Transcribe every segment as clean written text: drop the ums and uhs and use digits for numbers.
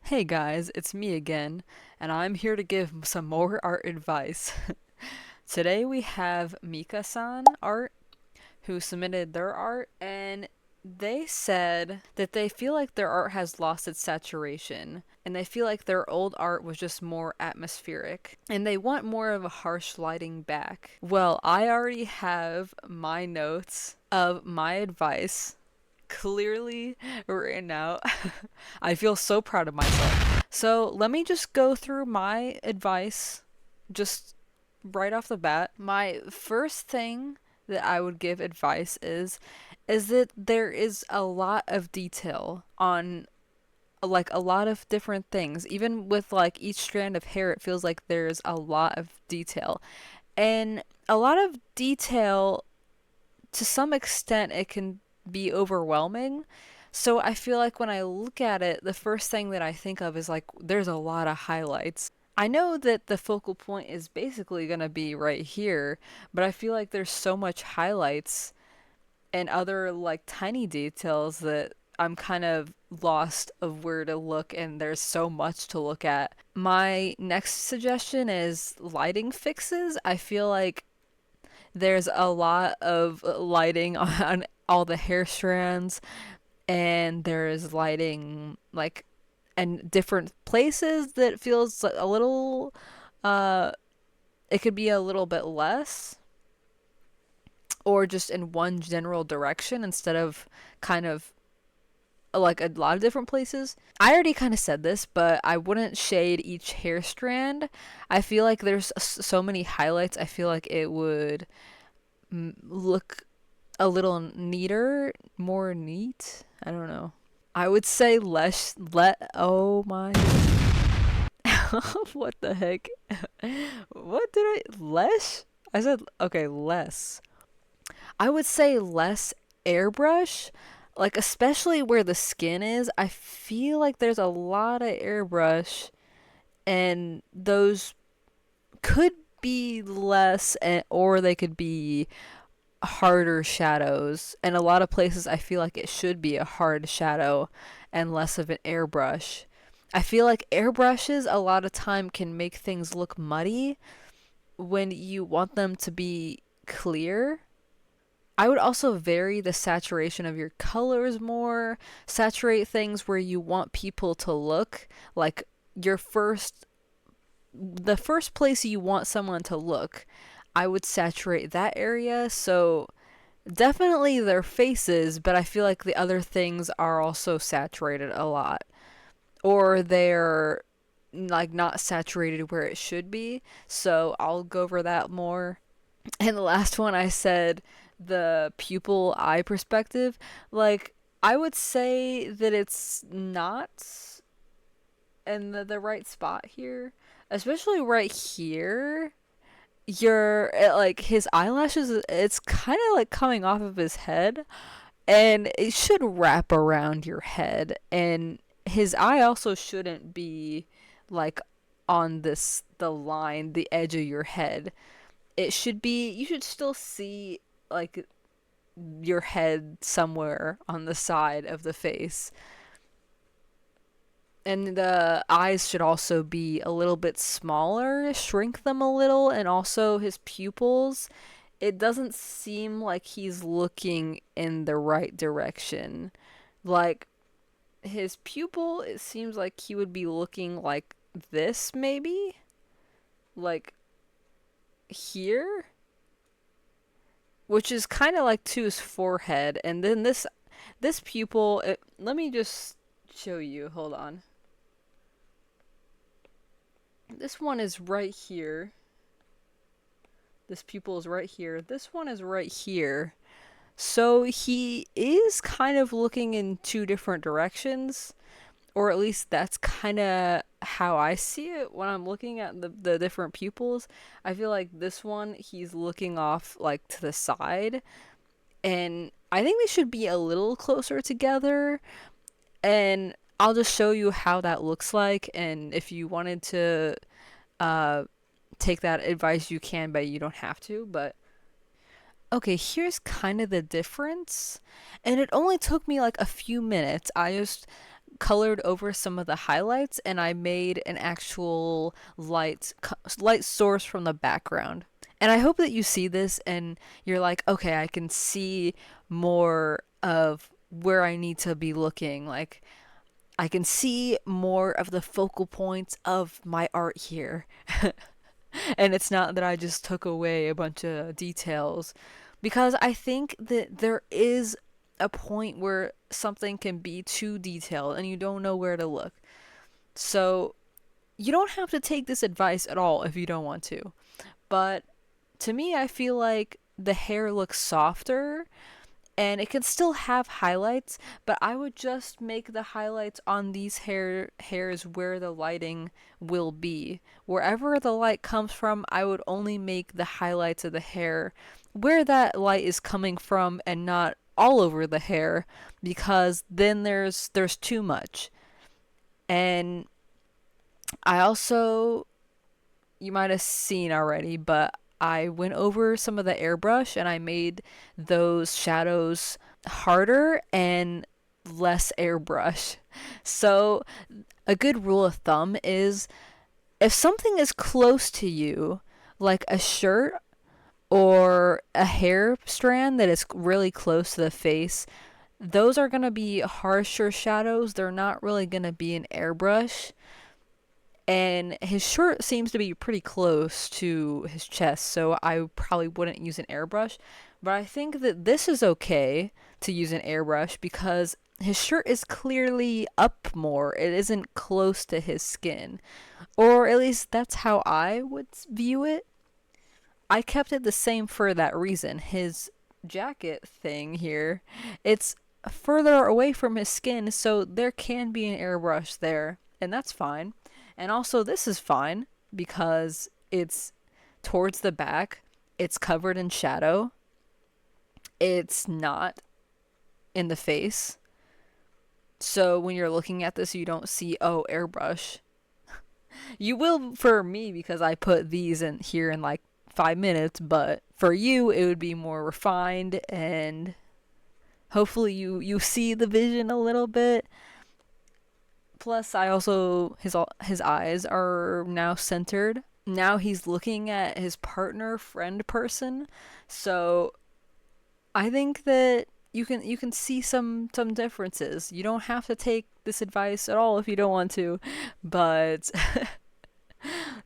Hey guys, it's me again, and I'm here to give some more art advice. Today we have Mika-san art, who submitted their art, and they said that they feel like their art has lost its saturation, and they feel like their old art was just more atmospheric, and they want more of a harsh lighting back. Well, I already have my notes of my advice clearly written out. I feel so proud of myself. So let me just go through my advice just right off the bat. My first thing that I would give advice is that there is a lot of detail on like a lot of different things. Even with like each strand of hair, it feels like there's a lot of detail. And a lot of detail, to some extent, it can be overwhelming. So I feel like when I look at it, the first thing that I think of is like there's a lot of highlights. I know that the focal point is basically going to be right here, but I feel like there's so much highlights and other like tiny details that I'm kind of lost of where to look, and there's so much to look at. My next suggestion is lighting fixes. I feel like there's a lot of lighting on all the hair strands, and there's lighting like in different places that feels a little uh it could be a little bit less, or just in one general direction instead of kind of like a lot of different places. I already kind of said this, but I wouldn't shade each hair strand. I feel like there's so many highlights. I feel like it would look a little neater, more neat. I don't know. I would say less. Oh my. What the heck? What did I. Less? I said, okay, less. I would say less airbrush. Like, especially where the skin is, I feel like there's a lot of airbrush, and those could be less, or they could be harder shadows. And a lot of places I feel like it should be a hard shadow and less of an airbrush. I feel like airbrushes a lot of time can make things look muddy when you want them to be clear. I would also vary the saturation of your colors more, saturate things where you want people to look, like your first the first place you want someone to look. I would saturate that area, so definitely their faces, but I feel like the other things are also saturated a lot. Or they're like not saturated where it should be. So I'll go over that more. And the last one I said the pupil eye perspective. Like, I would say that it's not in the right spot here. Especially right here, your like his eyelashes, it's kind of like coming off of his head, and it should wrap around your head, and his eye also shouldn't be like on this the line, the edge of your head. It should be, you should still see like your head somewhere on the side of the face. And the eyes should also be a little bit smaller, shrink them a little, and also his pupils. It doesn't seem like he's looking in the right direction. Like, his pupil, it seems like he would be looking like this, maybe? Like, here? Which is kind of like to his forehead. And then this pupil, let me just show you. Hold on. This one is right here. This pupil is right here. This one is right here. So he is kind of looking in two different directions, or at least that's kind of how I see it when I'm looking at the different pupils. I feel like this one, he's looking off like to the side, and I think they should be a little closer together. And I'll just show you how that looks like, and if you wanted to uh, take that advice, you can, but you don't have to. But okay, here's kind of the difference. And it only took me like a few minutes. I just colored over some of the highlights and I made an actual light source from the background. And I hope that you see this and you're like, okay, I can see more of where I need to be looking. Like, I can see more of the focal points of my art here. And it's not that I just took away a bunch of details, because I think that there is a point where something can be too detailed and you don't know where to look. So you don't have to take this advice at all if you don't want to. But to me, I feel like the hair looks softer and it can still have highlights, but I would just make the highlights on these hairs where the lighting will be. Wherever the light comes from, I would only make the highlights of the hair where that light is coming from and not all over the hair, because then there's too much. And I also, you might have seen already, but I went over some of the airbrush and I made those shadows harder and less airbrush. So, a good rule of thumb is if something is close to you, like a shirt or a hair strand that is really close to the face, those are going to be harsher shadows. They're not really going to be an airbrush. And his shirt seems to be pretty close to his chest, so I probably wouldn't use an airbrush. But I think that this is okay to use an airbrush because his shirt is clearly up more. It isn't close to his skin. Or at least that's how I would view it. I kept it the same for that reason. His jacket thing here, it's further away from his skin, so there can be an airbrush there, and that's fine. And also, this is fine because it's towards the back, it's covered in shadow, it's not in the face. So when you're looking at this, you don't see, oh, airbrush. You will for me because I put these in here in like 5 minutes, but for you, it would be more refined and hopefully you see the vision a little bit. Plus, I also his eyes are now centered. Now he's looking at his partner, friend person. So I think that you can see some differences. You don't have to take this advice at all if you don't want to, but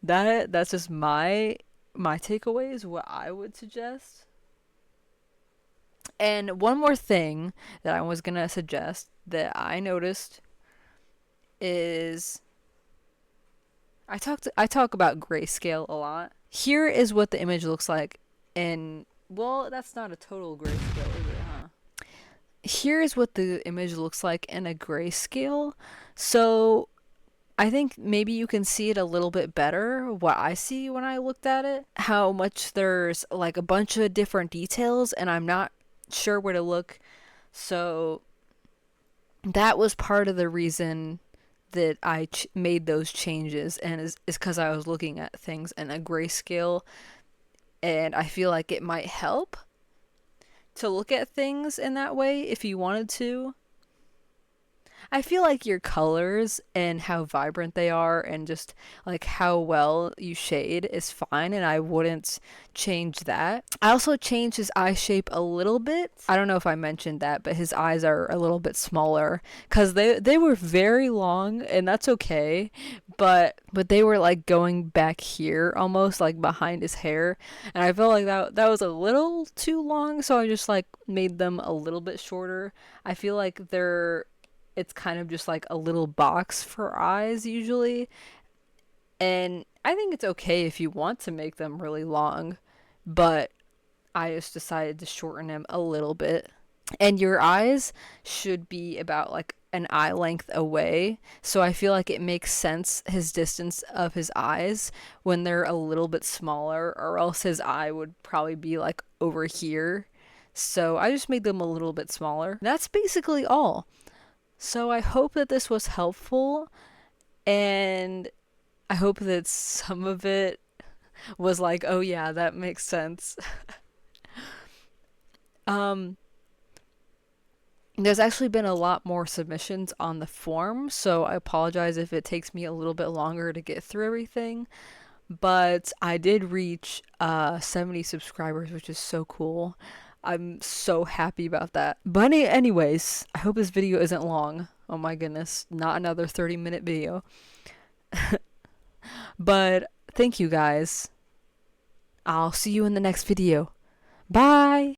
that's just my takeaways, what I would suggest. And one more thing that I was gonna suggest that I noticed is I talk about grayscale a lot. Here is what the image looks like in, well, that's not a total grayscale, is it, huh? Here is what the image looks like in a grayscale. So I think maybe you can see it a little bit better, what I see when I looked at it. How much there's like a bunch of different details and I'm not sure where to look. So that was part of the reason that I made those changes, and is because I was looking at things in a grayscale, and I feel like it might help to look at things in that way if you wanted to. I feel like your colors and how vibrant they are and just like how well you shade is fine, and I wouldn't change that. I also changed his eye shape a little bit. I don't know if I mentioned that, but his eyes are a little bit smaller cuz they were very long, and that's okay, but they were like going back here almost like behind his hair, and I felt like that was a little too long, so I just like made them a little bit shorter. I feel like it's kind of just like a little box for eyes usually. And I think it's okay if you want to make them really long, but I just decided to shorten them a little bit. And your eyes should be about like an eye length away. So I feel like it makes sense his distance of his eyes when they're a little bit smaller, or else his eye would probably be like over here. So I just made them a little bit smaller. That's basically all. So I hope that this was helpful, and I hope that some of it was like, oh yeah, that makes sense. um There's actually been a lot more submissions on the form, so I apologize if it takes me a little bit longer to get through everything. But I did reach 70 subscribers, which is so cool. I'm so happy about that. But anyways, I hope this video isn't long. Oh my goodness, not another 30-minute video. But thank you guys. I'll see you in the next video. Bye!